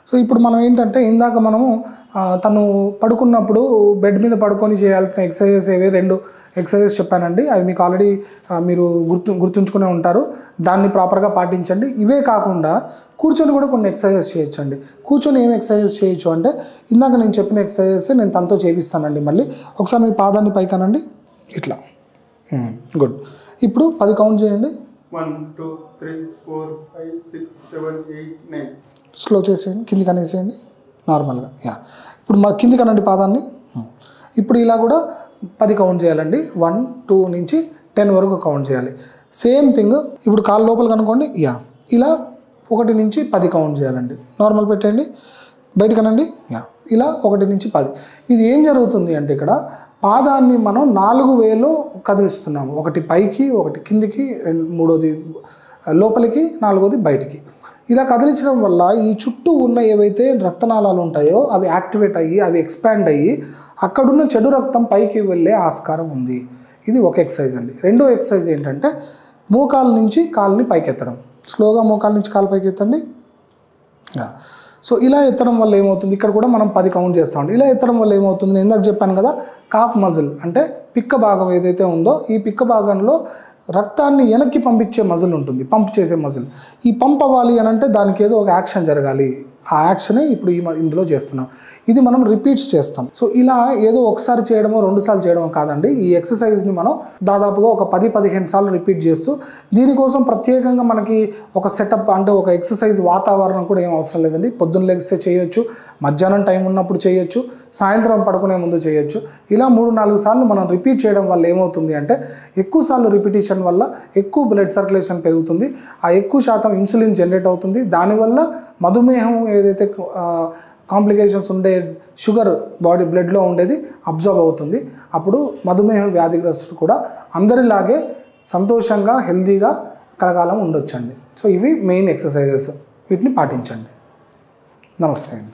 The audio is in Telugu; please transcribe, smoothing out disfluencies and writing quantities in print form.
సో ఇప్పుడు మనం ఏంటంటే ఇందాక మనము తను పడుకున్నప్పుడు బెడ్ మీద పడుకొని చేయాల్సిన ఎక్సర్సైజెస్ ఏవే 2 ఎక్సర్సైజెస్ చెప్పానండి. అవి మీకు ఆల్రెడీ మీరు గుర్తుంచుకునే ఉంటారు. దాన్ని ప్రాపర్గా పాటించండి. ఇవే కాకుండా కూర్చొని కూడా కొన్ని ఎక్సర్సైజెస్ చేయొచ్చండి. కూర్చొని ఏం ఎక్సర్సైజెస్ చేయొచ్చు అంటే ఇందాక నేను చెప్పిన ఎక్సర్సైజెస్ నేను తనతో చేపిస్తానండి. మళ్ళీ ఒకసారి మీ పాదాన్ని పైకనండి, ఇట్లా. గుడ్. ఇప్పుడు 10 కౌంట్ చేయండి. 1 2 3 4 5 6 7 8 9. స్లో చేసేయండి, కిందికి అనేసేయండి నార్మల్గా. ఇప్పుడు మా కిందికి అనండి పాదాన్ని. ఇప్పుడు ఇలా కూడా 10 కౌంట్ చేయాలండి. 1 2 నుంచి 10 వరకు కౌంట్ చేయాలి. సేమ్ థింగ్ ఇప్పుడు కాలు లోపలికి అనుకోండి. ఇలా 1 నుంచి 10 కౌంట్ చేయాలండి. నార్మల్ పెట్టండి, బయటకు అనండి. ఇలా 1 నుంచి 10. ఇది ఏం జరుగుతుంది అంటే ఇక్కడ పాదాన్ని మనం 4 వేలు కదిలిస్తున్నాము. ఒకటి పైకి, ఒకటి కిందికి, మూడోది లోపలికి, 4వది బయటికి. ఇలా కదిలించడం వల్ల ఈ చుట్టూ ఉన్న ఏవైతే రక్తనాళాలు ఉంటాయో అవి యాక్టివేట్ అయ్యి అవి ఎక్స్పాండ్ అయ్యి అక్కడున్న చెడు రక్తం పైకి వెళ్ళే ఆస్కారం ఉంది. ఇది ఒక ఎక్సర్సైజ్ అండి. రెండో ఎక్సర్సైజ్ ఏంటంటే మోకాల నుంచి కాలుని పైకి ఎత్తడం. స్లోగా మోకాల నుంచి కాలు పైకి ఎత్తండి. సో ఇలా ఎత్తడం వల్ల ఏమవుతుంది, ఇక్కడ కూడా మనం 10 కౌంట్ చేస్తామండి. ఇలా ఎత్తడం వల్ల ఏమవుతుంది, నేను ఇందాక చెప్పాను కదా, కాఫ్ మజిల్ అంటే పిక్క భాగం ఏదైతే ఉందో ఈ పిక్క భాగంలో రక్తాన్ని వెనక్కి పంపించే మజిల్ ఉంటుంది, పంప్ చేసే మజిల్. ఈ పంప్ అవ్వాలి అని అంటే దానికి ఏదో ఒక యాక్షన్ జరగాలి. ఆ యాక్షనే ఇప్పుడు ఇందులో చేస్తున్నాం. ఇది మనం రిపీట్స్ చేస్తాం. సో ఇలా ఏదో ఒకసారి చేయడమో 2 సార్లు చేయడమో కాదండి. ఈ ఎక్సర్సైజ్ని మనం దాదాపుగా ఒక 10-15 సార్లు రిపీట్ చేస్తూ, దీనికోసం ప్రత్యేకంగా మనకి ఒక సెటప్ అంటే ఒక ఎక్సర్సైజ్ వాతావరణం కూడా ఏం అవసరం లేదండి. పొద్దున్న లెగిస్తే చేయొచ్చు, మధ్యాహ్నం టైం ఉన్నప్పుడు చేయొచ్చు, సాయంత్రం పడుకునే ముందు చేయొచ్చు. ఇలా 3-4 సార్లు మనం రిపీట్ చేయడం వల్ల ఏమవుతుంది అంటే ఎక్కువ సార్లు రిపిటేషన్ వల్ల ఎక్కువ బ్లడ్ సర్క్యులేషన్ పెరుగుతుంది. ఆ ఎక్కువ శాతం ఇన్సులిన్ జనరేట్ అవుతుంది. దానివల్ల మధుమేహం ఏదైతే కాంప్లికేషన్స్ ఉండే షుగర్ బ్లడ్లో ఉండేది అబ్జర్వ్ అవుతుంది. అప్పుడు మధుమేహ వ్యాధిగ్రస్తుడు కూడా అందరిలాగే సంతోషంగా హెల్తీగా కలకాలం ఉండొచ్చండి. సో ఇవి మెయిన్ ఎక్సర్సైజెస్, వీటిని పాటించండి. నమస్తే అండి.